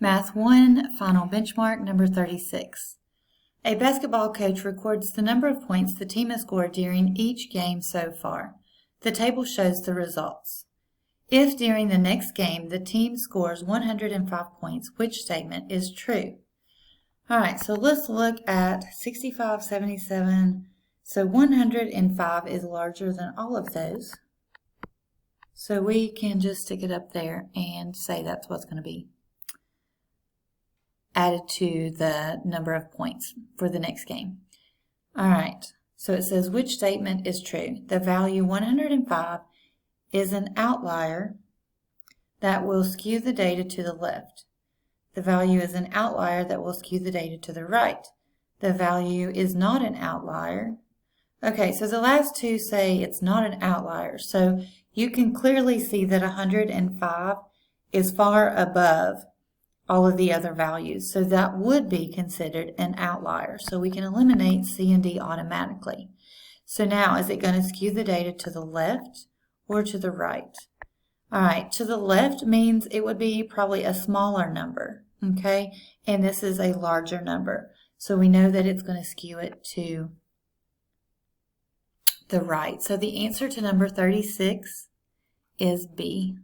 Math 1, final benchmark number 36. A basketball coach records the number of points the team has scored during each game so far. The table shows the results. If during the next game the team scores 105 points, which statement is true? Alright, so let's look at 65, 77. So 105 is larger than all of those. So we can just stick it up there and say that's what's going to be added to the number of points for the next game. Alright, so it says which statement is true? The value 105 is an outlier that will skew the data to the left. The value is an outlier that will skew the data to the right. The value is not an outlier. Okay, so the last two say it's not an outlier. So you can clearly see that 105 is far above all of the other values. So that would be considered an outlier. So we can eliminate C and D automatically. So now, is it going to skew the data to the left or to the right? All right, to the left means it would be probably a smaller number, okay? And this is a larger number. So we know that it's going to skew it to the right. So the answer to number 36 is B.